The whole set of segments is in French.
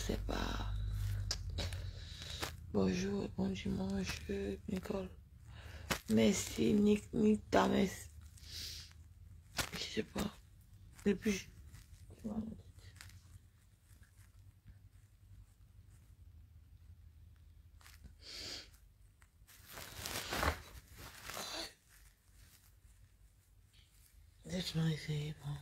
C'est pas. Bonjour, bon dimanche, Nicole. Merci, Nick Tames. Je sais pas. Et puis, laisse-moi essayer, bon.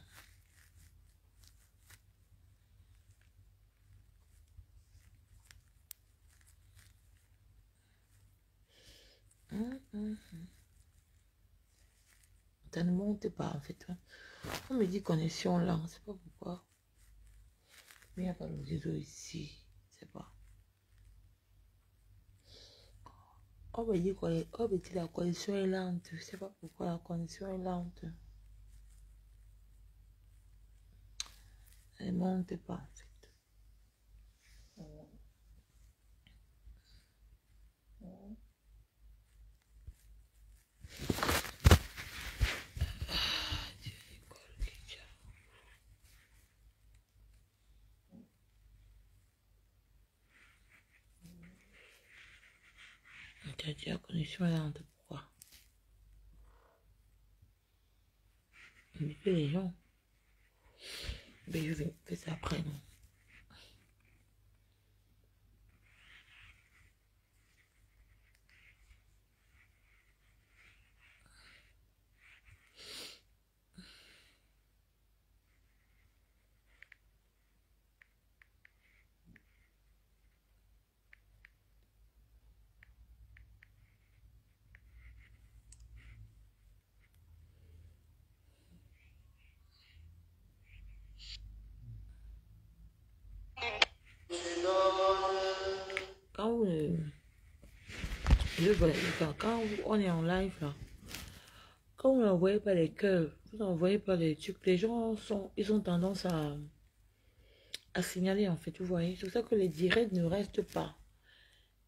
Ça ne monte pas en fait. On me dit connexion là, on ne sait pas pourquoi. Mais il n'y a pas le réseau ici. Je sais pas. On me dit que la connexion est lente. Je ne sais pas pourquoi la connexion est lente. Elle ne monte pas en fait. Tu as dit la connexion est lente. Pourquoi? Mais les gens. Mais je vais faire ça après, non? Quand vous, quand on est en live là, quand vous n'envoyez pas les cœurs, vous n'envoyez pas les trucs, les gens ils ont tendance à signaler en fait, vous voyez. C'est pour ça que les directs ne restent pas.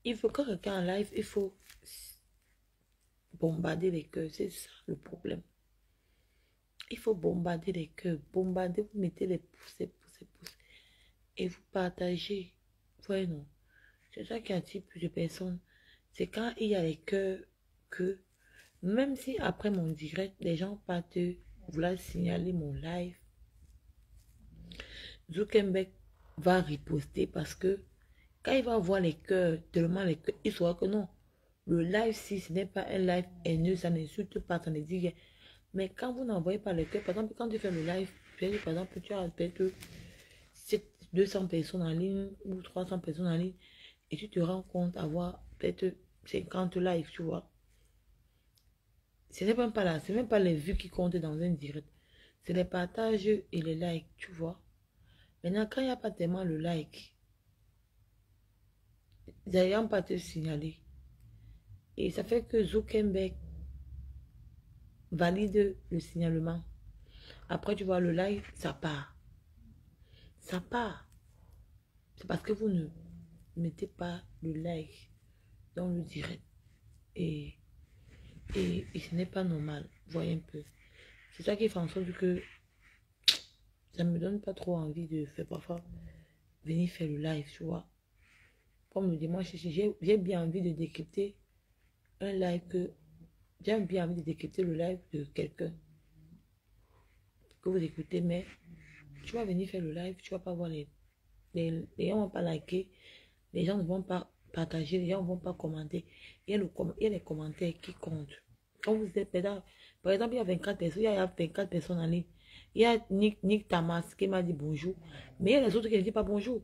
Il faut quand quelqu'un en live, il faut bombarder les cœurs, c'est ça le problème. Il faut bombarder les cœurs, bombarder, vous mettez les pouces, et vous partagez. Vous voyez non? C'est ça qui attire plus de personnes. C'est quand il y a les cœurs que, même si après mon direct, les gens partent vouloir signaler mon live, Zuckerberg va riposter parce que quand il va voir les cœurs, tellement les cœurs, il saura que non, le live, si ce n'est pas un live haineux, ça n'insulte pas, ça ne dit rien. Mais quand vous n'envoyez pas les cœurs, par exemple, quand tu fais le live, par exemple, tu as peut-être 200 personnes en ligne ou 300 personnes en ligne, et tu te rends compte avoir peut-être 50 likes, tu vois. Ce n'est même pas là, c'est même pas les vues qui comptent dans un direct. C'est les partages et les likes, tu vois. Maintenant, quand il n'y a pas tellement le like, ils n'arrivent pas à te signaler. Et ça fait que Zuckerberg valide le signalement. Après, tu vois, le like, ça part. Ça part. C'est parce que vous ne mettez pas le like dans le direct. Et ce n'est pas normal. Voyez un peu. C'est ça qui fait en sorte que ça me donne pas trop envie de faire parfois venir faire le live, tu vois. Comme me dit, moi, j'ai bien envie de décrypter un live que j'ai bien envie de décrypter le live de quelqu'un que vous écoutez, mais tu vas venir faire le live, tu vas pas voir les gens ne vont pas liker, les gens ne vont pas partager, les gens ne vont pas commenter. Il y a les commentaires qui comptent. Quand vous êtes là, par exemple, il y a 24 personnes, il y a 24 personnes en ligne. Il y a Nick Tamas qui m'a dit bonjour, mais il y a les autres qui ne disent pas bonjour.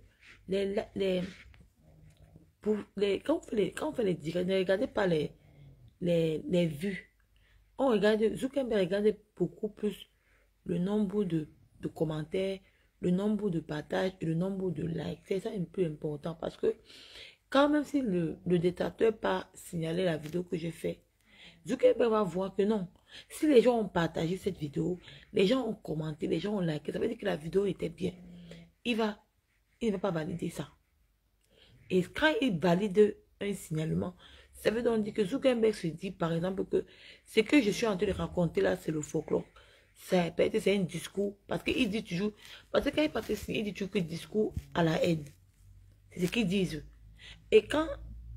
Quand on fait les directs, ne regardez pas les vues. On regarde, Zuckerberg regarde beaucoup plus le nombre de commentaires, le nombre de partages et le nombre de likes. C'est ça un peu important parce que quand même si le détracteur n'a pas signalé la vidéo que j'ai faite, Zuckerberg va voir que non. Si les gens ont partagé cette vidéo, les gens ont commenté, les gens ont liké, ça veut dire que la vidéo était bien. Il ne va pas valider ça. Et quand il valide un signalement, ça veut donc dire que Zuckerberg se dit, par exemple, que ce que je suis en train de raconter là, c'est le folklore. Peut-être c'est un discours, parce qu'il dit toujours, parce que quand il passe signer, il dit toujours que discours à la haine. C'est ce qu'ils disent. Et quand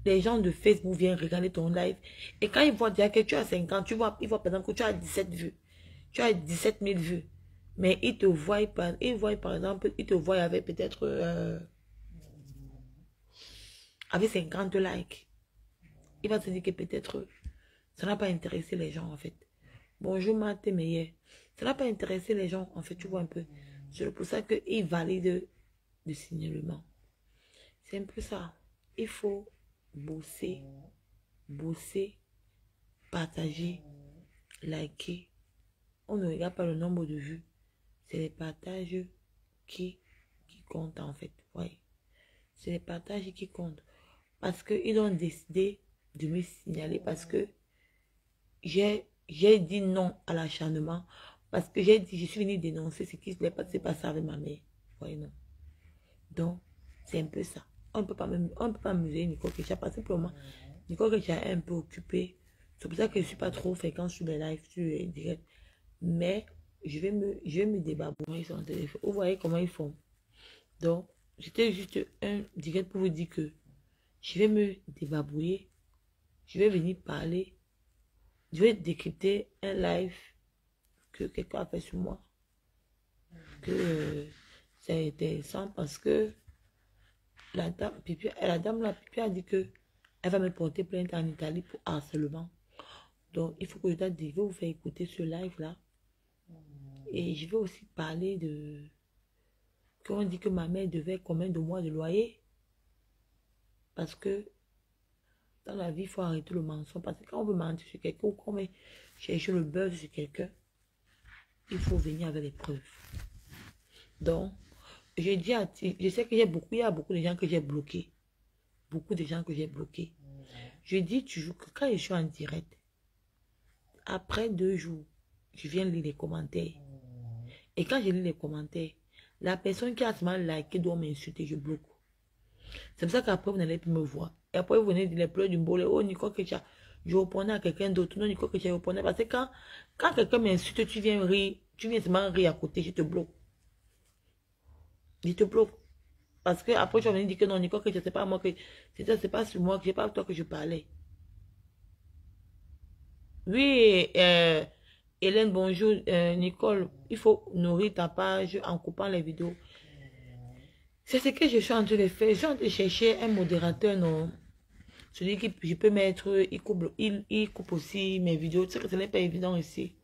les gens de Facebook viennent regarder ton live, et quand ils voient déjà que tu as 50, ils voient par exemple que tu as 17 vues, tu as 17 000 vues, mais ils te voient par exemple, ils te voient avec peut-être avec 50 likes. Il va se dire que peut-être ça n'a pas intéressé les gens en fait. Bonjour Matt, meilleur. Ça n'a pas intéressé les gens en fait, tu vois un peu. C'est pour ça qu'ils valident le signalement. C'est un peu ça. Il faut bosser, partager, liker. On ne regarde pas le nombre de vues. C'est les partages qui comptent en fait. Ouais. C'est les partages qui comptent. Parce qu'ils ont décidé de me signaler. Parce que j'ai dit non à l'acharnement. Parce que j'ai dit, je suis venue dénoncer ce qui s'est passé avec ma mère. Ouais, non. Donc, c'est un peu ça. On ne peut pas mesurer Nicole Kecha parce que pour moi, Nicole Kecha est un peu occupée. C'est pour ça que je ne suis pas trop fréquente sur les lives, sur les directs. Mais je vais me débarbouiller sur un téléphone. Vous voyez comment ils font. Donc, c'était juste un direct pour vous dire que je vais me débarbouiller. Je vais venir parler. Je vais décrypter un live que quelqu'un a fait sur moi. Que c'est intéressant parce que la dame, Pipi a dit que elle va me porter plainte en Italie pour harcèlement. Donc, il faut que je vais vous faire écouter ce live-là. Et je vais aussi parler de... Qu'on dit que ma mère devait combien de mois de loyer. Parce que dans la vie, il faut arrêter le mensonge. Parce que quand on veut mentir sur quelqu'un ou qu'on veut chercher le buzz sur quelqu'un, il faut venir avec les preuves. Donc, je sais que il y a beaucoup de gens que j'ai bloqués. Beaucoup de gens que j'ai bloqués. Je dis toujours que quand je suis en direct, après 2 jours, je viens lire les commentaires. Et quand je lis les commentaires, la personne qui a seulement liké doit m'insulter, je bloque. C'est pour ça qu'après, vous n'allez plus me voir. Et après, vous venez dire les pleurs du bolé. Oh, Nicole Kecha, je répondais à quelqu'un d'autre. Non, Nicole Kecha, je répondais. Parce que quand quelqu'un m'insulte, tu viens rire. Tu viens seulement rire à côté, je te bloque. Je te bloque. Parce que après, tu vas venir dire que non, Nicole Kecha, c'est pas moi que... C'est pas sur moi, que c'est pas toi que je parlais. Oui, Hélène, bonjour. Nicole, il faut nourrir ta page en coupant les vidéos. C'est ce que je suis en train de faire. Je suis en train de chercher un modérateur, non? Celui qui je peux mettre, il coupe aussi mes vidéos. Tu sais que ce n'est pas évident ici.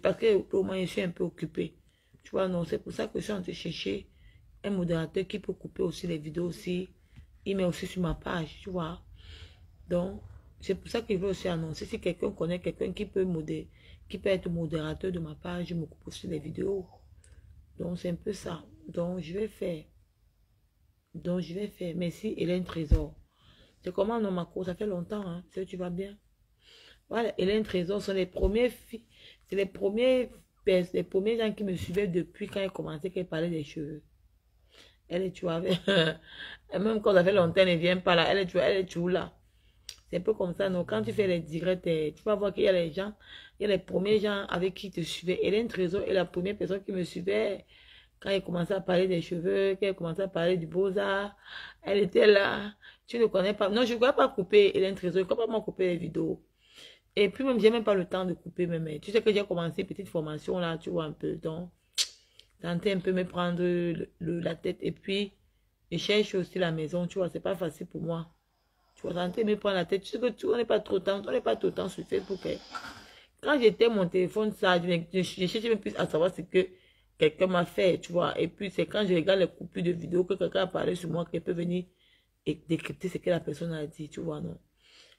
Parce que pour moi, je suis un peu occupée. Tu vois, non, c'est pour ça que je suis en train de chercher un modérateur qui peut couper aussi les vidéos aussi. Il met aussi sur ma page, tu vois. Donc, c'est pour ça que je veux aussi annoncer. Si quelqu'un connaît quelqu'un qui peut être modérateur de ma page, je me coupe aussi les vidéos. Donc, c'est un peu ça. Donc, je vais faire. Merci, Hélène Trésor. C'est comment, non, ma cour? Ça fait longtemps, hein. Tu vas bien? Voilà, Hélène Trésor sont les premières filles. C'est les premiers gens qui me suivaient depuis quand elle commençait, qu'elle parlait des cheveux. Elle, tu vois, même quand ça fait longtemps, elle ne vient pas là. Elle est toujours là. C'est un peu comme ça, non? Quand tu fais les directs, tu vas voir qu'il y a les gens, il y a les premiers gens avec qui te suivaient. Hélène Trésor est la première personne qui me suivait quand elle commençait à parler des cheveux, quand elle commençait à parler du beaux-arts. Elle était là. Tu ne connais pas. Non, je ne crois pas couper Hélène Trésor. Je ne crois pas m'en couper les vidéos. Et puis même, j'ai même pas le temps de couper même. Tu sais que j'ai commencé une petite formation là, tu vois un peu. Donc, tenter un peu me prendre la tête. Et puis, je cherche aussi la maison, tu vois, c'est pas facile pour moi. Tu vois, tenter me prendre la tête. Tu sais que on n'est pas trop temps, on n'est pas tout le temps sur Facebook. Quand j'étais mon téléphone, ça, je cherchais même plus à savoir ce que quelqu'un m'a fait, tu vois. Et puis, c'est quand je regarde les coupures de vidéos que quelqu'un a parlé sur moi, qu'elle peut venir et décrypter ce que la personne a dit, tu vois, non.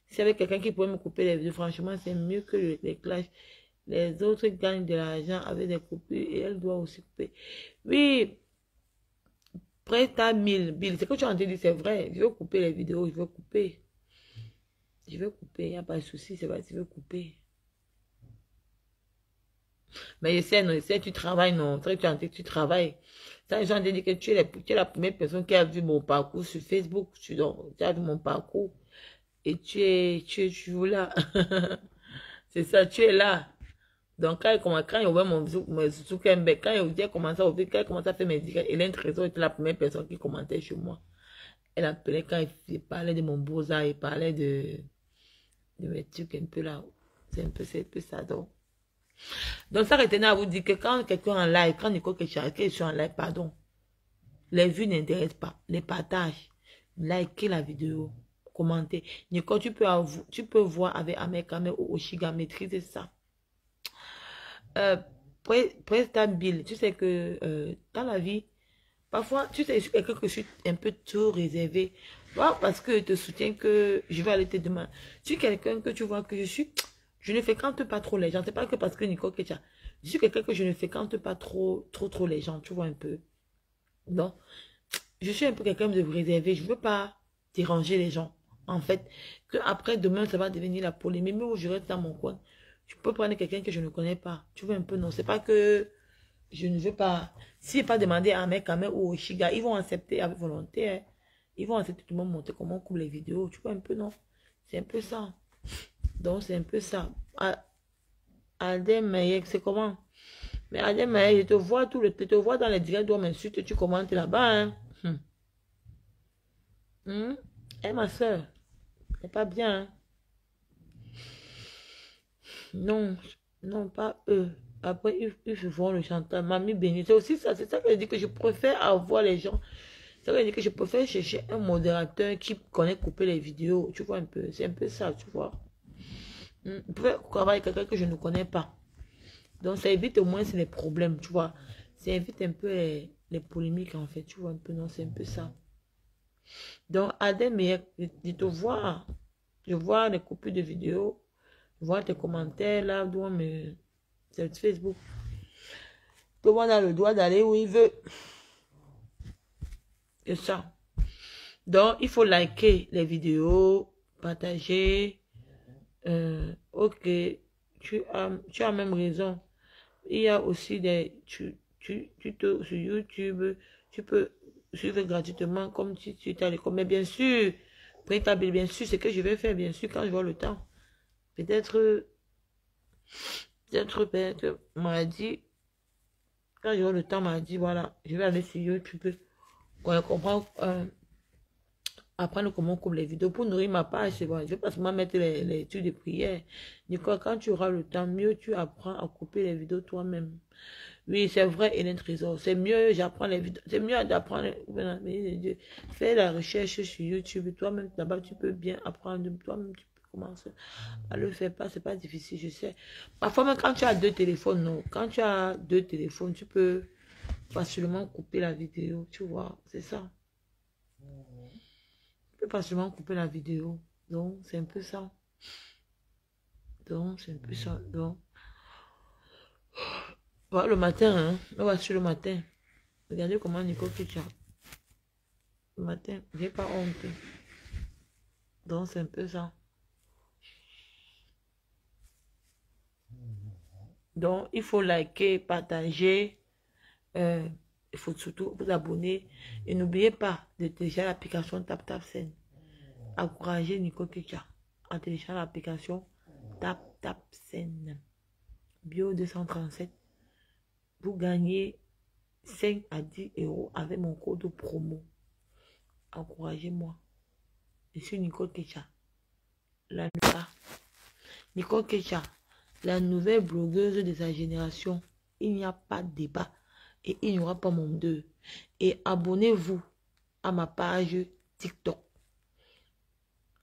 Si avec quelqu'un qui pourrait me couper les vidéos, franchement, c'est mieux que les clashs. Les autres gagnent de l'argent avec des coupures et elle doit aussi couper. Oui, Prête à 1000. Bill, c'est que tu as entendu, c'est vrai. Je veux couper les vidéos, je veux couper. Je veux couper, il n'y a pas de souci, c'est vrai, je veux couper. Mais je sais, non, je sais, tu travailles, non. C'est vrai que tu as entendu, tu travailles. Ça, les gens te disent que tu es la première personne qui a vu mon parcours sur Facebook. Tu as vu mon parcours. Et tu es toujours là. C'est ça, tu es là. Donc, quand il ouvert mon Zuckerberg, quand il a commencé à ouvrir, quand il a commencé à faire mes dires, Hélène Trésor était la première personne qui commentait sur moi. Elle appelait quand il parlait de mon beaux-arts, il parlait de mes trucs un peu là. C'est un peu ça. Donc ça retenait à vous dire que quand quelqu'un en live, quand Nicole est en live, pardon, les vues n'intéressent pas. Les partages, likez la vidéo, commentez. Nicole, tu peux voir avec Amekame ou Oshiga, maîtriser ça. Bill, tu sais que dans la vie, parfois, tu sais, je suis quelqu'un que je suis un peu trop réservé. Pas parce que je te soutiens que je vais aller te demander. Je suis quelqu'un que tu vois que je ne fréquente pas trop les gens. C'est pas que parce que Nicole Ketia. Je suis quelqu'un que je ne fréquente pas trop les gens. Tu vois un peu. Non. Je suis un peu quelqu'un de réservé. Je veux pas déranger les gens. En fait, que après demain, ça va devenir la polémique. Mais où je reste dans mon coin. Je peux prendre quelqu'un que je ne connais pas. Tu vois un peu, non. C'est pas que je ne veux pas. S'il n'est pas demandé à Mekame ou au Shiga, ils vont accepter avec volonté. Hein. Ils vont accepter tout le monde montrer comment on coupe les vidéos. Tu vois un peu, non? C'est un peu ça. Donc, c'est un peu ça. Adem, c'est comment? Mais Adem, je te vois je te vois dans les directs d'homme insulte, tu commentes là-bas. Hein? Eh, ma soeur, c'est pas bien. Hein? Non, non, pas eux. Après, ils font le chantage. Mamie bénie. C'est aussi ça. C'est ça que je dis que je préfère avoir les gens. C'est ça que je dis que je préfère chercher un modérateur qui connaît couper les vidéos. Tu vois un peu. C'est un peu ça, tu vois. Je préfère travailler avec quelqu'un que je ne connais pas. Donc, ça évite au moins les problèmes, tu vois. Ça évite un peu les polémiques, en fait. Tu vois un peu, non, c'est un peu ça. Donc, Adem, je te vois. Je vois les copies de vidéos. Je vois tes commentaires, là, c'est Facebook. Tout le monde a le droit d'aller où il veut. C'est ça. Donc, il faut liker les vidéos, partager. Ok, tu as même raison. Il y a aussi des tutos sur YouTube. Tu peux suivre gratuitement comme si tu étais à l'école. Mais bien sûr, bien sûr, c'est que je vais faire, bien sûr, quand je vois le temps. Peut-être m'a dit, quand je vois le temps, m'a dit, voilà, je vais aller sur YouTube. On comprend, apprendre comment on coupe les vidéos pour nourrir ma page. C'est bon. Je vais pas seulement mettre les études de prière. Nicole, quand tu auras le temps, mieux tu apprends à couper les vidéos toi-même. Oui, c'est vrai, Hélène Trésor. C'est mieux, j'apprends les vidéos. C'est mieux d'apprendre. Fais la recherche sur YouTube. Toi-même, là-bas, tu peux bien apprendre. Toi-même, tu peux commencer à le faire. C'est pas difficile, je sais. Parfois, même quand tu as deux téléphones, non. Quand tu as deux téléphones, tu peux facilement couper la vidéo. Tu vois, c'est ça. Tu peux facilement couper la vidéo. Donc, c'est un peu ça. Donc, c'est un peu ça. Donc, voilà, le matin, hein. On va sur le matin. Regardez comment Nicole Ketia. Le matin, j'ai pas honte. Donc, c'est un peu ça. Donc, il faut liker, partager. Il faut surtout vous abonner. Et n'oubliez pas de télécharger l'application TapTapSend. Encouragez Nicole Ketia à télécharger l'application TapTapSend. Bio 237. Vous gagnez 5 à 10 euros avec mon code promo. Encouragez-moi. Je suis Nicole Ketia. Nicole Ketia, la nouvelle blogueuse de sa génération. Il n'y a pas de débat. Et il n'y aura pas mon deux. Et abonnez-vous à ma page TikTok.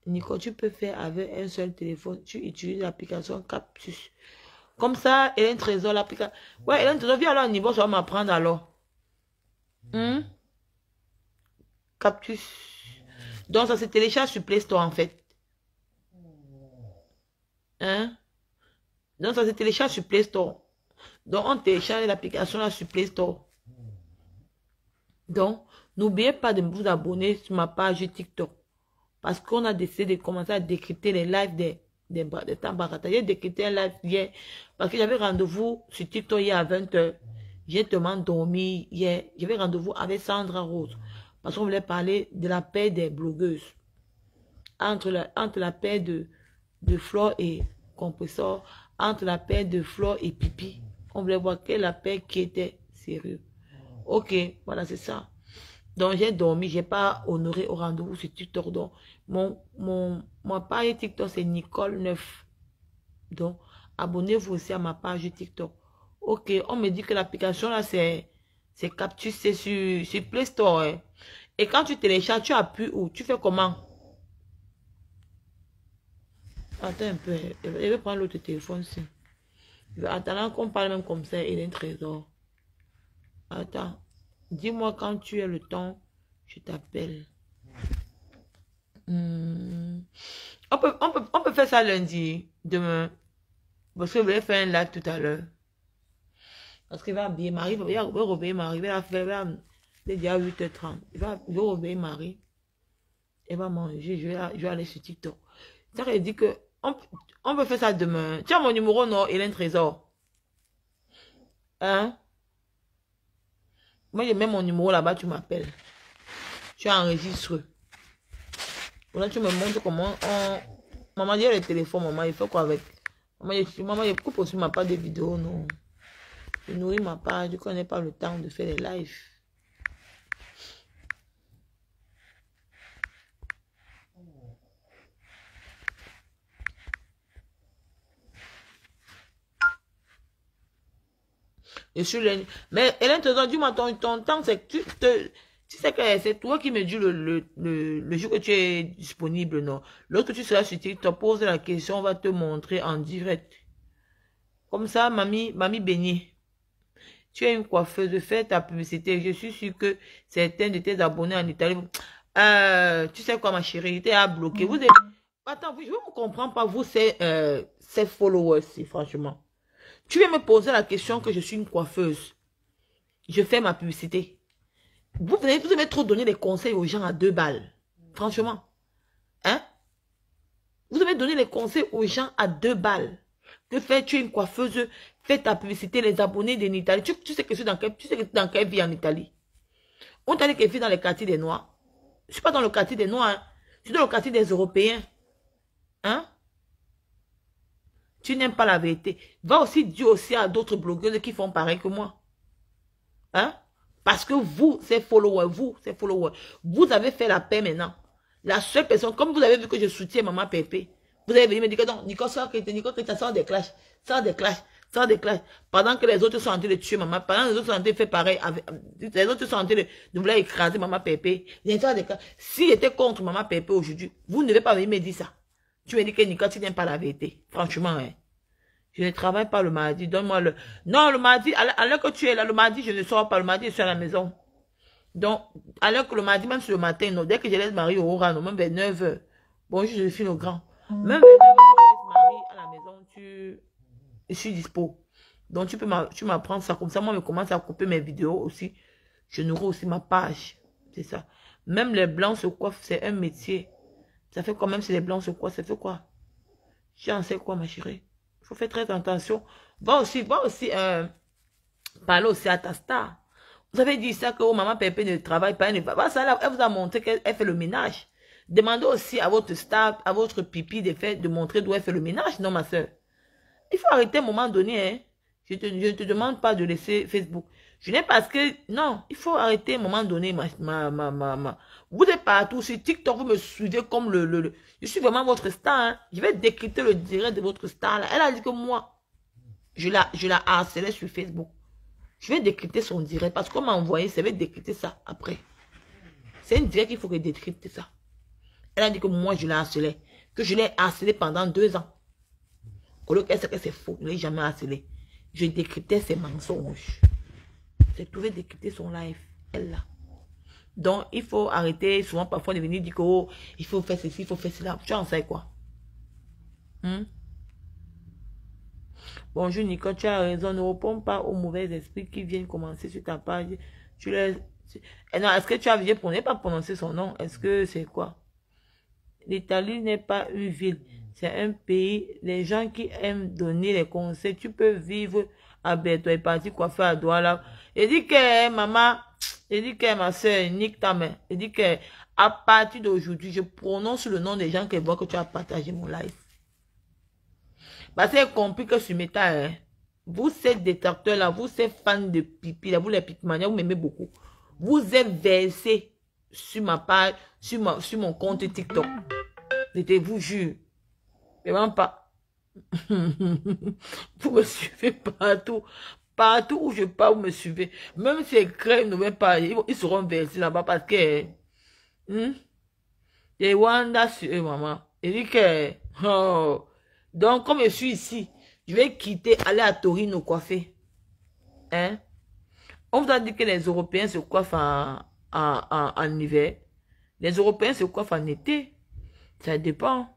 Nicole, tu peux faire avec un seul téléphone. Tu utilises l'application Captus. Comme ça, Hélène Trésor, l'application. Ouais, Hélène Trésor, viens alors au niveau, ça va m'apprendre alors. Captus. Donc, ça se télécharge sur Play Store, en fait. Donc, ça se télécharge sur Play Store. Donc, on télécharge l'application là sur Play Store. Donc, N'oubliez pas de vous abonner sur ma page TikTok. Parce qu'on a décidé de commencer à décrypter les lives des Tambarata. J'ai décrypté un live hier. Parce que j'avais rendez-vous sur TikTok hier à 20h. J'ai tellement dormi hier. J'avais rendez-vous avec Sandra Rose. Parce qu'on voulait parler de la paix des blogueuses. Entre la paix de Flore et Compressor. Entre la paix de Flore et Pipi. On voulait voir quelle la paix qui était sérieux. Ok, voilà, c'est ça. Donc, j'ai dormi, j'ai pas honoré au rendez-vous sur TikTok. Donc, mon page TikTok, c'est Nicole 9. Donc, abonnez-vous aussi à ma page TikTok. Ok, on me dit que l'application là, c'est Captus, c'est sur Play Store. Hein. Et quand tu télécharges, tu appuies où? Tu fais comment? Attends un peu, je vais prendre l'autre téléphone ici. Attends, qu'on parle même comme ça, il est un trésor. Attends. Dis-moi quand tu as le temps, je t'appelle. On peut faire ça lundi, demain. Parce que je vais faire un live tout à l'heure. Parce qu'il va habiller Marie, il va réveiller Marie, il va faire, il est déjà 8h30. Il va réveiller Marie. Elle va manger, je vais aller sur TikTok. Ça veut dire que on peut faire ça demain. Tu as mon numéro, non, Hélène Trésor. Hein? Moi, j'ai même mon numéro là-bas, tu m'appelles. Tu enregistres. Là, tu me montres comment on... Maman, il y a le téléphone, maman, il fait quoi avec? Maman, je coupe aussi ma page de vidéo, non. Je nourris ma page, je connais pas le temps de faire les lives. Je suis là. Mais Hélène te dit, dis-moi, ton temps, c'est que tu sais que c'est toi qui me dis le jour que tu es disponible, non? Lorsque tu seras sur TikTok, pose la question, on va te montrer en direct. Comme ça, mamie bénie. Tu es une coiffeuse, fais ta publicité. Je suis sûre que certains de tes abonnés en Italie, tu sais quoi, ma chérie, t'es à bloquer. Vous êtes... Attends, je ne comprends pas, vous, ces followers, franchement. Tu viens me poser la question que je suis une coiffeuse. Je fais ma publicité. Vous avez trop donné des conseils aux gens à 2 balles. Franchement. Hein? Vous avez donné les conseils aux gens à 2 balles. Que faire, tu es une coiffeuse, fais ta publicité, les abonnés d'en Italie. Tu sais que je suis dans quelle vie en Italie? On t'a dit que je vis dans les quartiers des Noirs. Je ne suis pas dans le quartier des Noirs. Hein. Je suis dans le quartier des Européens. Hein? Tu n'aimes pas la vérité. Va aussi dire aussi à d'autres blogueurs qui font pareil que moi. Hein? Parce que vous, ces followers, vous avez fait la paix maintenant. La seule personne, comme vous avez vu que je soutiens Maman Pépé, vous avez venu me dire que non, Nicole, que ça sort des clashs, pendant que les autres sont en train de tuer Maman, pendant que les autres sont en train de faire pareil, les autres sont en train de vouloir écraser Maman Pépé. Si j'étais contre Maman Pépé aujourd'hui, vous ne devez pas venir me dire ça. Tu me dis que Nicole, tu n'aimes pas la vérité. Franchement, hein. Je ne travaille pas le mardi. Donne-moi le... Non, le mardi, à l'heure que tu es là, le mardi, je ne sors pas. Le mardi, je suis à la maison. Donc, à l'heure que le mardi, même sur le matin, non, dès que je laisse Marie au rang, même vers 9h. Bonjour, je suis le grand. Même vers 9h, je laisse Marie à la maison, je suis dispo. Donc, tu m'apprends ça. Comme ça, moi, je commence à couper mes vidéos aussi. Je nourris aussi ma page. C'est ça. Même les blancs se coiffent, c'est un métier. Ça fait quand même si les blancs se coiffent, ça fait quoi? Tu en sais quoi, ma chérie? Il faut faire très attention. Va aussi parler aussi à ta star. Vous avez dit ça que Maman Pépé ne travaille pas. Elle vous a montré qu'elle fait le ménage. Demandez aussi à votre star, à votre pipi de montrer d'où elle fait le ménage. Non, ma soeur. Il faut arrêter à un moment donné. Hein. Je ne te demande pas de laisser Facebook. Je n'ai parce que... Non, il faut arrêter à un moment donné. Vous êtes partout sur TikTok, vous me suivez comme Je suis vraiment votre star. Hein. Je vais décrypter le direct de votre star. Là. Elle a dit que moi, je la harcelais sur Facebook. Je vais décrypter son direct parce qu'on m'a envoyé, ça va décrypter ça après. C'est un direct qu'il faut que je décrypte ça. Elle a dit que moi, je l'ai harcelé. Que je l'ai harcelé pendant 2 ans. Au lieu qu'elle sait que c'est faux, je ne l'ai jamais harcelé. Je décryptais ses mensonges. J'ai trouvé décrypter son live. Elle là. Donc, il faut arrêter souvent parfois de venir dire que oh, il faut faire ceci, il faut faire cela. Tu en sais quoi? Bonjour Nicole, tu as raison. Ne réponds pas aux mauvais esprits qui viennent commencer sur ta page. Tu Non, est-ce que tu as vu pour ne pas prononcer son nom? Est-ce que c'est quoi? L'Italie n'est pas une ville. C'est un pays. Les gens qui aiment donner les conseils. Tu peux vivre à Berthoud et partir coiffer à Douala. Il dit que maman, il dit que ma soeur, nique ta main. Il dit que à partir d'aujourd'hui, je prononce le nom des gens qui voient que tu as partagé mon live. Parce que c'est compris que sur Meta, hein, vous ces détracteurs-là, vous ces fans de pipi, là, vous les pipimaniens, vous m'aimez beaucoup. Vous êtes versés sur ma page, sur mon compte TikTok. Je vous jure. Vraiment pas. Vous me suivez partout. Partout où je pars, vous me suivez. Même si les crèmes ne viennent pas, ils seront versés là-bas parce que... les Wanda sur eux, maman. Il dit que... Oh, donc, comme je suis ici, je vais quitter, aller à Torino coiffer. Hein? On vous a dit que les Européens se coiffent en hiver. Les Européens se coiffent en été. Ça dépend.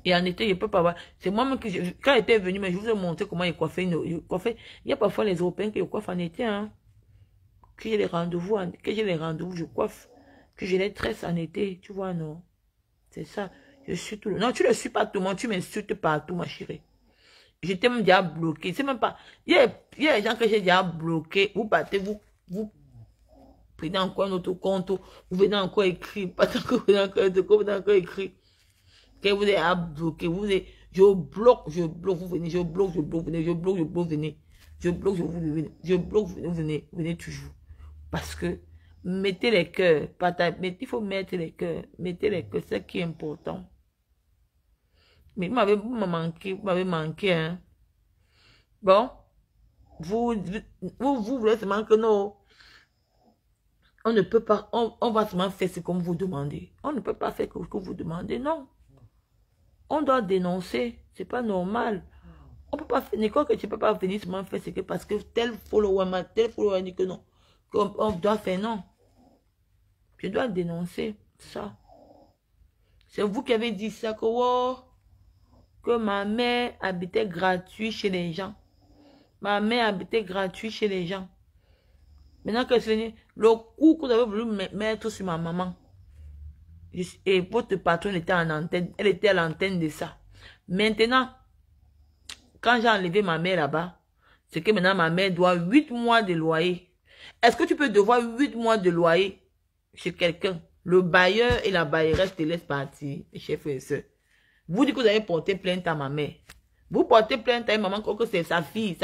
Et en été, je ne peux pas voir. C'est moi-même que quand j'étais venu, mais je vous ai montré comment ils coiffaient. Il y a parfois les Européens qui coiffent en été. Hein? Que j'ai les rendez-vous, je coiffe. Que j'ai les tresses en été. Tu vois, non? C'est ça. Je suis tout le... Non, tu ne suis pas tout le monde. Tu m'insultes partout, ma chérie. J'étais même déjà bloqué. C'est même pas... Il y a des gens que j'ai déjà bloqués. Vous partez, vous prenez encore un autre compte. Vous venez encore écrire. Pas tant que vous venez encore écrire. Que vous êtes bloqué. Je bloque, vous venez. Je bloque, venez. Je bloque, venez. Je bloque, vous venez. Je bloque, vous venez toujours. Parce que mettez les cœurs. Il faut mettre les cœurs. Mettez les cœurs. C'est ce qui est important. Mais vous m'avez manqué, hein. Bon, vous voulez seulement que non, on ne peut pas, on va seulement faire ce qu'on vous demande. On ne peut pas faire ce que vous demandez, non. On doit dénoncer, c'est pas normal. On peut pas faire, Nicole, que tu peux pas venir seulement faire ce que, parce que tel follower dit que non, qu'on doit faire, non. Je dois dénoncer ça. C'est vous qui avez dit ça, que ma mère habitait gratuit chez les gens. Ma mère habitait gratuit chez les gens. Maintenant que c'est venu, le coup que vous avez voulu mettre sur ma maman, et votre patronne était en antenne, elle était à l'antenne de ça. Maintenant, quand j'ai enlevé ma mère là-bas, c'est que maintenant ma mère doit 8 mois de loyer. Est-ce que tu peux devoir 8 mois de loyer chez quelqu'un? Le bailleur et la bailleresse te laissent partir, mes chers frères et sœurs. Vous dites que vous avez porté plainte à ma mère. Vous portez plainte à une maman que c'est sa fille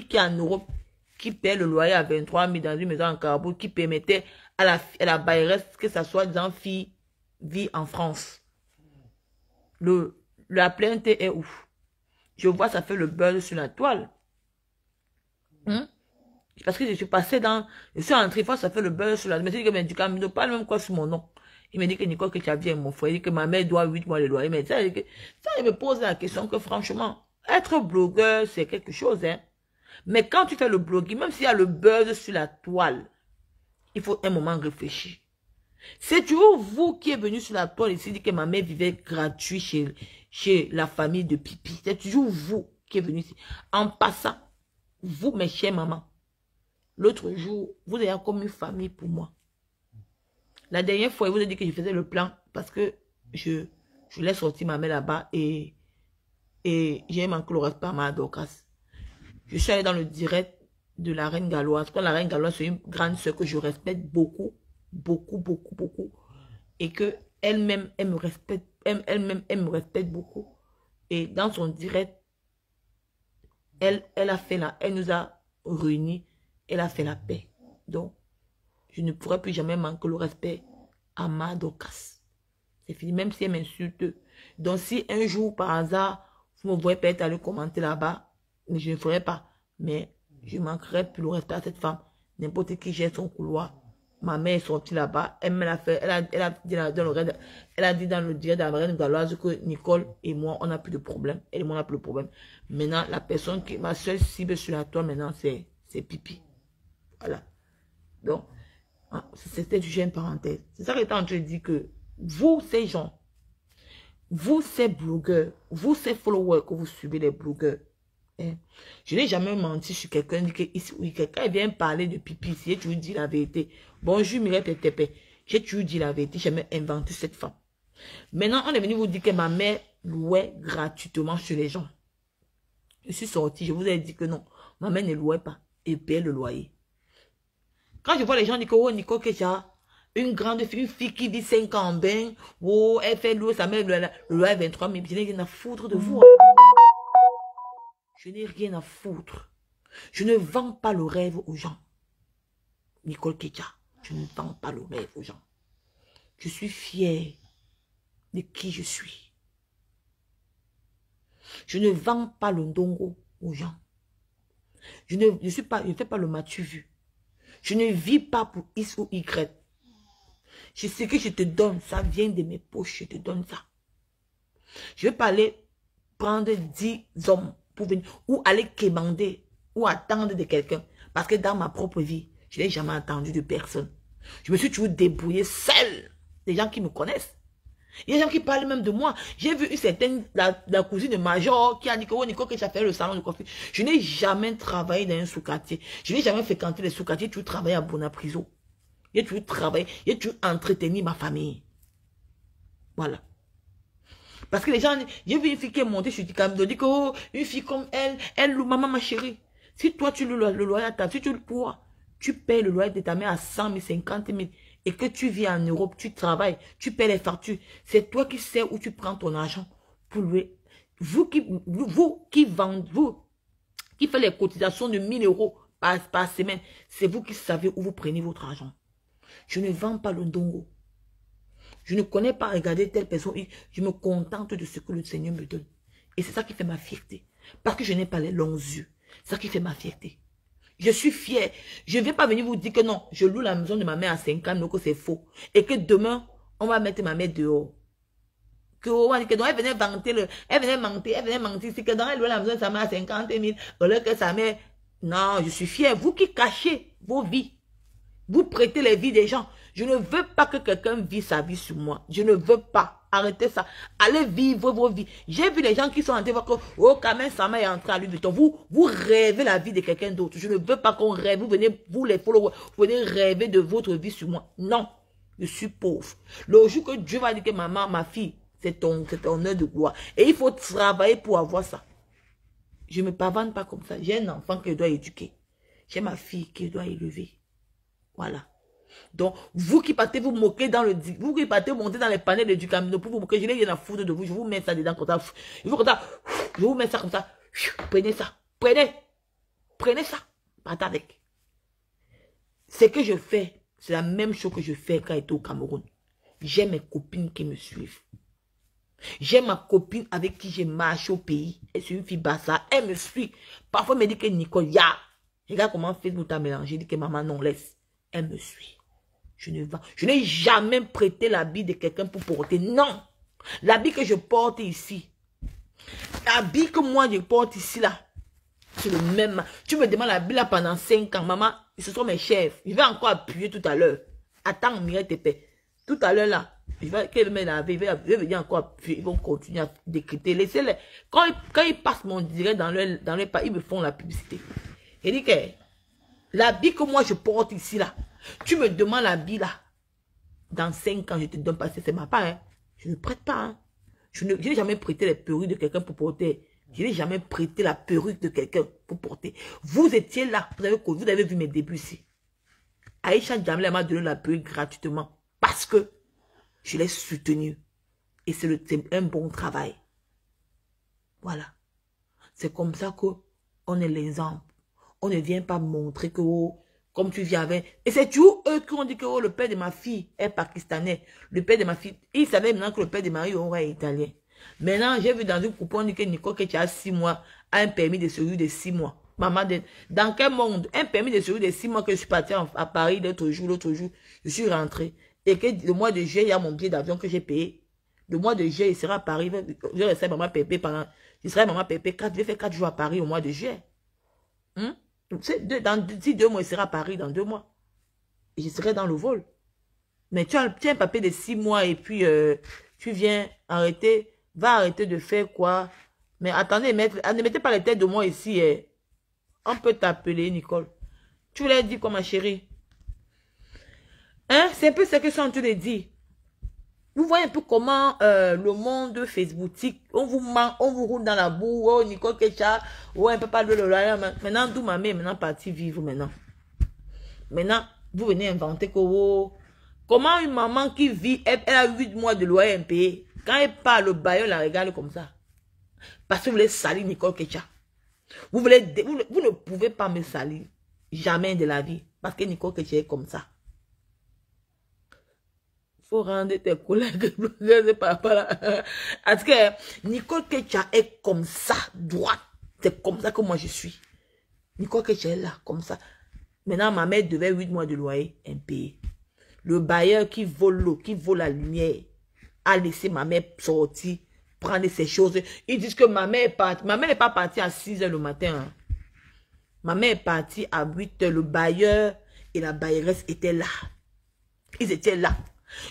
qui est en Europe, qui paie le loyer à 23 000 dans une maison en Carabout, qui permettait à la bailleresse que ça soit dans fille vit en France. La plainte est ouf. Je vois, ça fait le buzz sur la toile. Parce que je suis passé je suis entré, ça fait le buzz sur la toile. Mais c'est que tu ne parles même quoi sur mon nom. Il me dit que Nicole, que tu as vu mon frère, il dit que ma mère doit 8 mois de loyer. Mais ça, il me pose la question que franchement, être blogueur, c'est quelque chose, hein. Mais quand tu fais le blogging, même s'il y a le buzz sur la toile, il faut un moment réfléchir. C'est toujours vous qui êtes venu sur la toile ici, dit que ma mère vivait gratuit chez la famille de Pipi. C'est toujours vous qui êtes venu ici. En passant, vous, mes chers mamans, l'autre jour, vous êtes comme une famille pour moi. La dernière fois, il vous a dit que je faisais le plan parce que je l'ai sorti ma mère là-bas et j'ai manqué le respect à ma Dorcas. Je suis allée dans le direct de la reine galloise. Quand la reine galloise, c'est une grande soeur que je respecte beaucoup, beaucoup, beaucoup, beaucoup. Et que elle-même, elle me respecte, elle-même, elle me respecte beaucoup. Et dans son direct, elle nous a réunis, elle a fait la paix. Donc, je ne pourrai plus jamais manquer le respect à ma Dorcas. C'est fini, même si elle m'insulte. Donc, si un jour, par hasard, vous me voyez peut-être aller commenter là-bas, je ne ferai pas. Mais je manquerai plus le respect à cette femme. N'importe qui gère son couloir. Ma mère est sortie là-bas. Elle me l'a fait. Elle a dit dans le direct de la reine galloise que Nicole et moi, on n'a plus de problème. Elle et moi, on n'a plus de problème. Maintenant, la personne qui est ma seule cible sur la toile, maintenant, c'est Pipi. Voilà. Donc, c'était juste une parenthèse. C'est ça que j'étais en train de dire que vous, ces gens, vous, ces blogueurs, vous, ces followers que vous suivez, les blogueurs, Hein. Je n'ai jamais menti sur quelqu'un. Oui, quelqu'un vient parler de pipi. Si tu lui dis la vérité. Bonjour, Mireille Pétépé. J'ai toujours dit la vérité. J'ai jamais inventé cette femme. Maintenant, on est venu vous dire que ma mère louait gratuitement chez les gens. Je suis sortie. Je vous ai dit que non. Ma mère ne louait pas. Et payait le loyer. Quand je vois les gens dire que, oh, Nico Kecha, une grande fille, une fille qui vit 5 ans en bain, oh, elle fait louer sa mère le loyer 23 000. Je n'ai rien à foutre de vous. Je n'ai rien à foutre. Je ne vends pas le rêve aux gens. Nicole Kecha, je ne vends pas le rêve aux gens. Je suis fière de qui je suis. Je ne vends pas le ndongo aux gens. Je ne fais pas le matu vu. Je ne vis pas pour X ou Y. Je sais que je te donne, ça vient de mes poches, je te donne ça. Je ne vais pas aller prendre 10 hommes pour venir, ou aller quémander, ou attendre de quelqu'un. Parce que dans ma propre vie, je n'ai jamais attendu de personne. Je me suis toujours débrouillée seule. Des gens qui me connaissent. Il y a des gens qui parlent même de moi. J'ai vu une certaine, la cousine de Major qui a dit que oh, Nico, que j'ai fait le salon de coiffure. Je n'ai jamais travaillé dans un sous-quartier. Je n'ai jamais fréquenté les sous-quartiers. J'ai toujours travaillé à Bonapriso. J'ai toujours travaillé. J'ai toujours entretenu ma famille. Voilà. Parce que les gens, j'ai vu une fille qui est montée sur Ticamdo, dit que oh, une fille comme elle loue, maman ma chérie. Si toi tu loues le loyer à ta, si tu le pourras, tu payes le loyer de ta mère à 100 000, 50 000. Et que tu vis en Europe, tu travailles, tu paies les factures. C'est toi qui sais où tu prends ton argent pour louer. Vous qui vendez, vous qui faites les cotisations de 1 000 euros par semaine, c'est vous qui savez où vous prenez votre argent. Je ne vends pas le ndongo. Je ne connais pas regarder telle personne. Je me contente de ce que le Seigneur me donne. Et c'est ça qui fait ma fierté. Parce que je n'ai pas les longs yeux. C'est ça qui fait ma fierté. Je suis fière. Je ne vais pas venir vous dire que non, je loue la maison de ma mère à 50 000, que c'est faux. Et que demain, on va mettre ma mère dehors. Que elle venait vanter, elle venait mentir. C'est que dans elle loue la maison de sa mère à 50 000. Alors que sa mère, non, je suis fière. Vous qui cachez vos vies. Vous prêtez les vies des gens. Je ne veux pas que quelqu'un vive sa vie sur moi. Je ne veux pas. Arrêtez ça. Allez vivre vos vies. J'ai vu les gens qui sont en train de voir que, oh, quand même, Sama est entré à Louis Vuitton. Vous rêvez la vie de quelqu'un d'autre. Je ne veux pas qu'on rêve. Vous venez, vous les followers, vous venez rêver de votre vie sur moi. Non. Je suis pauvre. Le jour que Dieu va dire que maman, ma fille, c'est ton honneur de gloire. Et il faut travailler pour avoir ça. Je ne me pavane pas comme ça. J'ai un enfant que je dois éduquer. J'ai ma fille que je dois élever. Voilà. Donc, vous qui partez vous moquer dans le... Vous qui partez monter dans les panels du camion pour vous moquer, je n'ai rien à foutre de vous. Je vous mets ça dedans comme ça. Je vous mets ça comme ça. Prenez ça. Prenez ça. Partez avec. Ce que je fais, c'est la même chose que je fais quand j'étais au Cameroun. J'ai mes copines qui me suivent. J'ai ma copine avec qui j'ai marché au pays. Elle est une fille bassa. Elle me suit. Parfois, elle me dit que Nicole, regarde comment Facebook t'a mélangé. Elle dit que maman, non, laisse. Elle me suit. Je n'ai jamais prêté l'habit de quelqu'un pour porter. Non. L'habit que je porte ici. L'habit que moi je porte ici là. C'est le même. Tu me demandes l'habit là pendant 5 ans. Maman, ce sont mes chefs. Je vais encore appuyer tout à l'heure. Attends, Mireille Tépé. Tout à l'heure là. Je vais venir encore appuyer. Ils vont continuer à décrypter. Laissez-les. Quand ils passent mon direct dans le pas, ils me font la publicité. Il dit que l'habit que moi je porte ici là. Tu me demandes l'habit là. Dans 5 ans, je te donne pas. C'est ma part. Hein. Je ne prête pas. Hein. Je n'ai jamais prêté les perruques de quelqu'un pour porter. Je n'ai jamais prêté la perruque de quelqu'un pour porter. Vous étiez là. Vous avez vu mes débuts ici. Aïcha Djamila m'a donné la perruque gratuitement. Parce que je l'ai soutenue. Et c'est un bon travail. Voilà. C'est comme ça qu'on est l'exemple. On ne vient pas montrer que... Oh, comme tu viens avec. Et c'est toujours eux qui ont dit que oh, le père de ma fille est pakistanais. Le père de ma fille, il savait maintenant que le père de Marie est italien. Maintenant, j'ai vu dans une coupon que Nicole, que tu as 6 mois, a un permis de séjour de 6 mois. Maman, dans quel monde? Un permis de séjour de 6 mois que je suis partie à Paris l'autre jour, je suis rentrée. Et que le mois de juillet, il y a mon billet d'avion que j'ai payé. Le mois de juillet, il sera à Paris. Je resterai maman pépé pendant... Je serai maman pépé 4, je vais faire 4 jours à Paris au mois de juillet. D'ici 2 mois, il sera à Paris dans 2 mois. Et je serai dans le vol. Mais tu as un papier de 6 mois et puis tu viens arrêter. Va arrêter de faire quoi? Mais attendez, ne mettez pas les têtes de moi ici. On peut t'appeler, Nicole. Tu voulais dire quoi, ma chérie? Hein? C'est un peu ce que je suis en train de dire. Vous voyez un peu comment le monde Facebook, on vous ment, on vous roule dans la boue. Oh, Nicole Kecha, oh, un peu pas de l'oreille. Maintenant, d'où ma mère est maintenant partie vivre maintenant. Maintenant, vous venez inventer que oh, comment une maman qui vit, elle a 8 mois de loyer impayé. Quand elle parle, le bailleur la regarde comme ça. Parce que vous voulez salir Nicole Kecha. Vous ne pouvez pas me salir. Jamais de la vie. Parce que Nicole Kecha est comme ça. Faut rendre tes collègues. Parce que Nicole Kecha est comme ça, droite. C'est comme ça que moi je suis. Nicole Kecha est là, comme ça. Maintenant, ma mère devait 8 mois de loyer impayé. Le bailleur qui vole l'eau, qui vole la lumière, a laissé ma mère sortir, prendre ses choses. Ils disent que ma mère est partie. Ma mère n'est pas partie à 6 h le matin. Hein. Ma mère est partie à 8 h. Le bailleur et la bailleresse étaient là. Ils étaient là.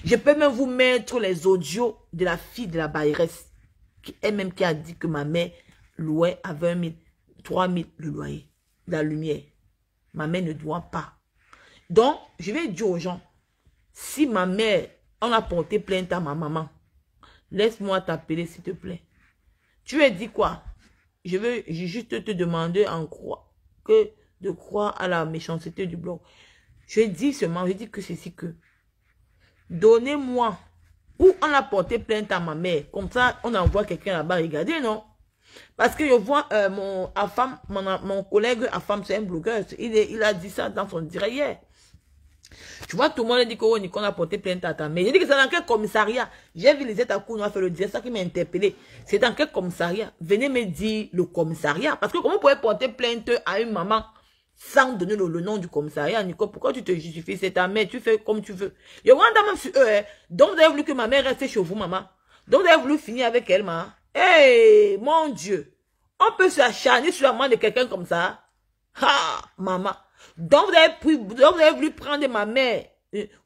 Je peux même vous mettre les audios de la fille de la bailleresse. Elle-même qui a dit que ma mère louait à 20 000, 3 000 le loyer. La lumière. Ma mère ne doit pas. Donc, je vais dire aux gens, si ma mère, on a porté plainte à ma maman, laisse-moi t'appeler s'il te plaît. Tu lui as dit quoi? Je veux juste te demander de croire à la méchanceté du blog. Je dis seulement, je dis que ceci que. Donnez-moi où on a porté plainte à ma mère. Comme ça, on envoie quelqu'un là-bas regarder, non? Parce que je vois mon collègue Afam, c'est un blogueur. Il a dit ça dans son direct hier. Tu vois, tout le monde dit qu'on a porté plainte à ta mère. J'ai dit que c'est dans quel commissariat? J'ai vu les états on a fait le direct, c'est ça qui m'a interpellé. C'est dans quel commissariat? Venez me dire le commissariat. Parce que comment vous pouvez porter plainte à une maman sans donner le nom du commissariat, Nico? Pourquoi tu te justifies? C'est ta mère, tu fais comme tu veux. Je vois même sur eux, hein. Donc vous avez voulu que ma mère reste chez vous, maman. Donc vous avez voulu finir avec elle, maman. Hey, mon Dieu. On peut s'acharner sur la main de quelqu'un comme ça. Ha, maman. Donc vous avez voulu prendre ma mère.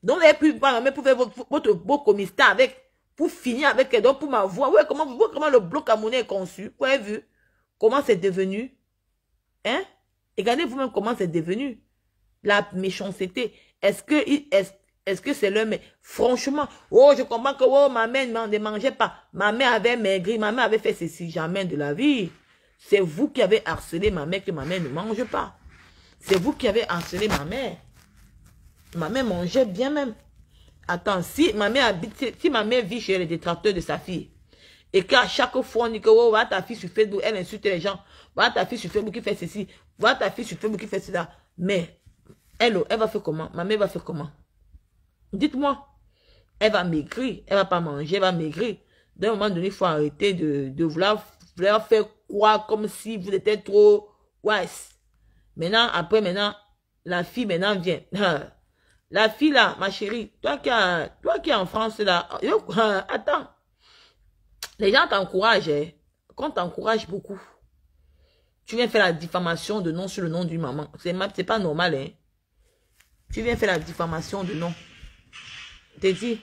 Donc vous avez pu prendre ma mère pour faire votre beau commissariat avec, pour finir avec elle. Donc pour m'avoir. Ouais, comment le bloc à monnaie est conçu. Vous avez vu? Comment c'est devenu? Hein? Regardez vous-même comment c'est devenu. La méchanceté. Est-ce que c'est le... Mais franchement, oh, je comprends que oh, ma mère ne mangeait pas. Ma mère avait maigri, ma mère avait fait ceci. Jamais de la vie. C'est vous qui avez harcelé ma mère que ma mère ne mange pas. C'est vous qui avez harcelé ma mère. Ma mère mangeait bien même. Attends, si ma mère vit chez les détracteurs de sa fille, et qu'à chaque fois on dit que oh, voilà ta fille sur Facebook, elle insulte les gens. Voilà ta fille sur Facebook qui fait ceci. Voilà ta fille sur Facebook qui fait cela. Mais, elle va faire comment? Ma mère va faire comment? Dites-moi. Elle va maigrir. Elle va pas manger, elle va maigrir. D'un moment donné, il faut arrêter de vouloir faire croire comme si vous étiez trop... Ouais. Maintenant, la fille maintenant vient. La fille là, ma chérie, toi qui es en France là, attends. Les gens t'encouragent, hein. Qu'on t'encourage beaucoup. Tu viens faire la diffamation de nom sur le nom d'une maman. C'est pas normal, hein. Tu viens faire la diffamation de nom. T'es dit.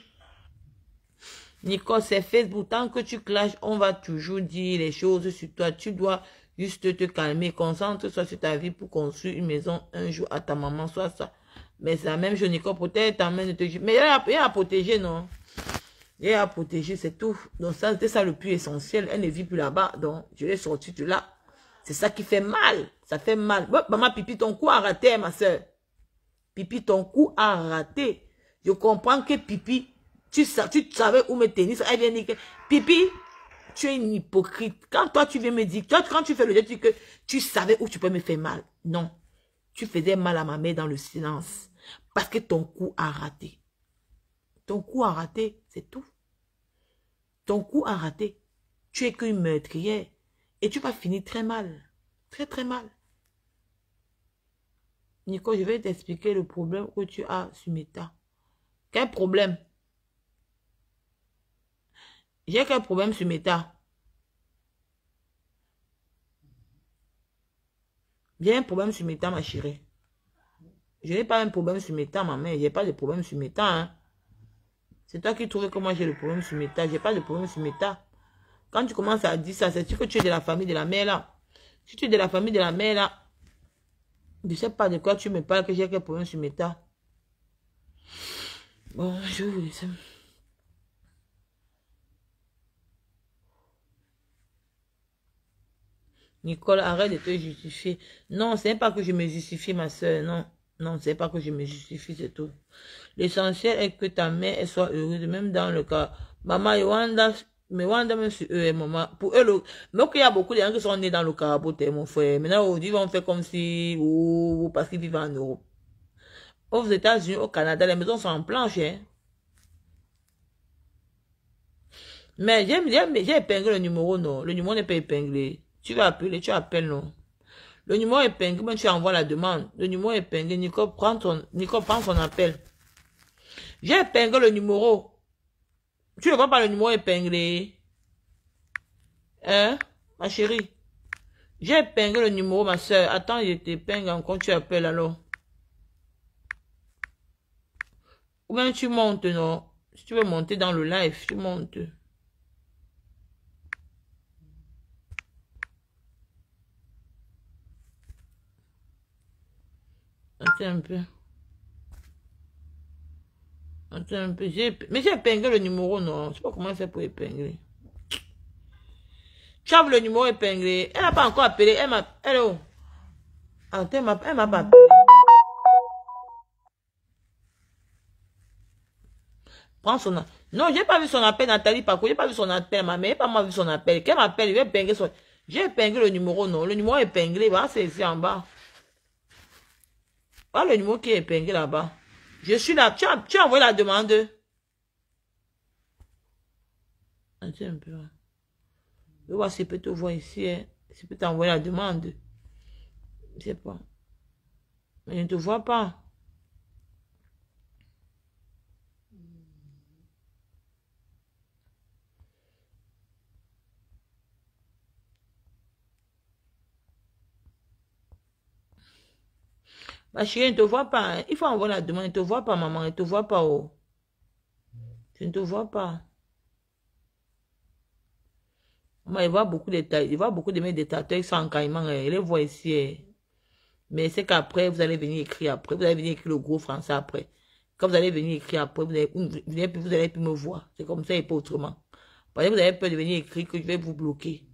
Nicole, c'est Facebook. Tant que tu clashes, on va toujours dire les choses sur toi. Tu dois juste te calmer. Concentre-toi sur ta vie pour construire une maison un jour à ta maman. Soit ça. Mais c'est la même chose, Nicole. Peut-être ta main de te... Mais il y a à protéger, non? Il y a à protéger, c'est tout. Donc ça, c'était ça le plus essentiel. Elle ne vit plus là-bas. Donc, je l'ai sorti de là. C'est ça qui fait mal. Ça fait mal. Ouais, maman, Pipi, ton coup a raté, ma soeur. Pipi, ton coup a raté. Je comprends que Pipi, tu savais où me tenir. Elle vient dire que, Pipi, tu es une hypocrite. Quand toi, tu viens me dire, quand tu fais le jeu, tu dis que tu savais où tu peux me faire mal. Non. Tu faisais mal à ma mère dans le silence. Parce que ton coup a raté. Ton coup a raté, c'est tout. Ton coup a raté. Tu es qu'une meurtrière. Et tu vas finir très mal. Très, très mal. Nico, je vais t'expliquer le problème que tu as sur Meta. Quel problème? J'ai quel problème sur Meta? J'ai un problème sur Meta, ma chérie. Je n'ai pas un problème sur Meta, ma mère. J'ai pas de problème sur Meta, hein. C'est toi qui trouvais que moi j'ai le problème sur Meta. J'ai pas de problème sur Meta. Quand tu commences à dire ça, c'est sûr que tu es de la famille de la mère là. Si tu es de la famille de la mère là, je ne sais pas de quoi tu me parles, que j'ai quel problème sur Meta. Bon, je vous laisse. Nicole, arrête de te justifier. Non, c'est pas que je me justifie, ma soeur. Non, non, c'est pas que je me justifie, c'est tout. L'essentiel est que ta mère elle soit heureuse, même dans le cas. Maman, Yolanda, mais Wanda, même si eux et maman, pour eux, mais qu'il y a beaucoup de gens qui sont nés dans le carabote, mon frère. Maintenant, aujourd'hui, on fait comme si, ou parce qu'ils vivent en Europe. Aux États-Unis, au Canada, les maisons sont en planche, hein. Mais j'ai épinglé le numéro, non. Le numéro n'est pas épinglé. Tu vas appeler, tu appelles, non. Le numéro épinglé, mais tu envoies la demande. Le numéro épinglé, Nicole prend son appel. J'ai épinglé le numéro. Tu ne vois pas le numéro épinglé? Hein, ma chérie? J'ai épinglé le numéro, ma soeur. Attends, je t'épingle encore, tu appelles alors. Ou bien tu montes, non? Si tu veux monter dans le live, tu montes. Attends un peu. Attends un peu. Mais j'ai épinglé le numéro, non? Je sais pas comment faire pour épingler. Tu as vu le numéro épinglé. Elle n'a pas encore appelé. Elle m'a... Elle est où? Attends, elle m'a pas appelé. Prends son appel. Non, j'ai pas vu son appel, Nathalie, par contre. J'ai pas vu son appel, ma mère. J'ai pas moi vu son appel. Qu'elle m'appelle, je vais épingler son... J'ai épinglé le numéro, non. Le numéro épinglé, voilà, c'est ici en bas. Voilà le numéro qui est épinglé là-bas. Je suis là. Tu as envoyé la demande. Attends un peu. Je vais voir si je peux te voir ici. Hein. Si je peux t'envoyer la demande. Je sais pas. Mais je ne te vois pas. Ma chérie, je ne te vois pas. Hein. Il faut envoyer la demande. Je ne te vois pas, maman. Je ne te vois pas. Oh. Je ne te vois pas. Moi, je vois beaucoup de détails. Je vois beaucoup de mes détracteurs qui sont en caïman. Je les vois ici. Mais c'est qu'après, vous allez venir écrire après. Vous allez venir écrire le gros français après. Quand vous allez venir écrire après, vous allez plus me voir. C'est comme ça et pas autrement. Parce que vous avez peur de venir écrire que je vais vous bloquer.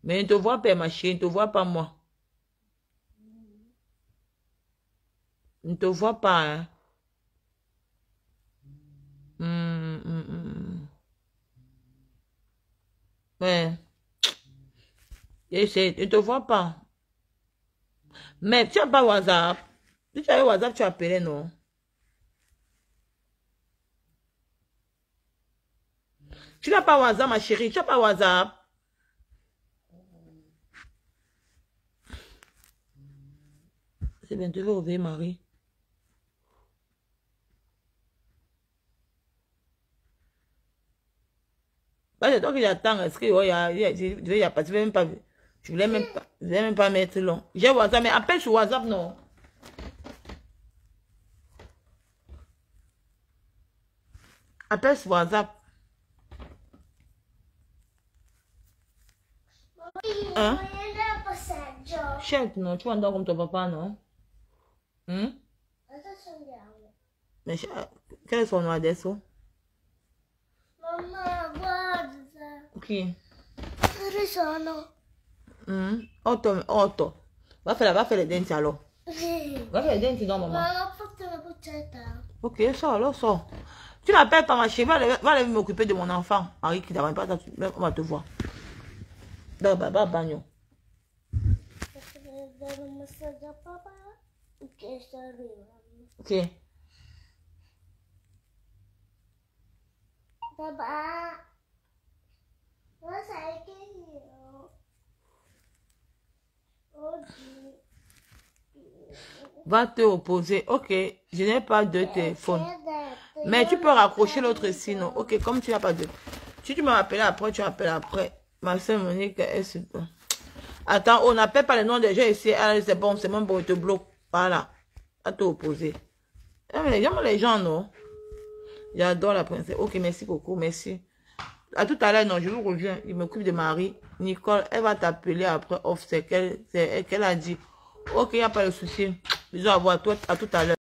Mais je ne te vois pas, ma chérie. Je ne te vois pas, moi. Je ne te vois pas, hein. Ouais. Je ne te vois pas. Mais tu n'as pas WhatsApp. Si tu avais WhatsApp, tu appelais, non? Tu n'as pas WhatsApp, ma chérie. Tu n'as pas WhatsApp. C'est bien, tu veux réveiller Marie. Bah, c'est toi que j'attends. Est-ce que, oh, il y a pas, je voulais même pas mettre long. J'ai WhatsApp, mais appelle sur WhatsApp, non? Appelle sur WhatsApp. Hein? Chef, non, tu vas endormir comme ton papa, non? Hein? Mais quel est son nom adesso? Mamma, guarda. Chi? Dove sono? Otto. Va faire les dents alors. Sì. Va faire les dents, non, maman. Ma l'ho fatto la boccetta. Ok, lo so. Tu n'appelles pas ma chérie, va aller m'occuper de mon enfant. Marie qui t'avait pas, on va te voir. Va, bagno. Posso dare un massaggio a papà? Che sta arrivando. Ok. Papà, lo sai che io oggi... Va te opposer. Ok, je n'ai pas de téléphone. Mais tu peux raccrocher l'autre sinon. Ok, comme tu n'as pas de... Si tu me rappelles après, tu appelles après. Ma soeur Monique, elle se... Attends, on n'appelle pas les noms des gens ici. Ah, c'est bon, c'est même bon, il te bloque. Voilà. À te opposer. J'aime les gens, non? J'adore la princesse. Ok, merci beaucoup, merci. À tout à l'heure, non, je vous reviens. Il m'occupe de Marie. Nicole, elle va t'appeler après off. C'est qu'elle a dit. Ok, il n'y a pas de souci. Bisous à vous, à tout à l'heure.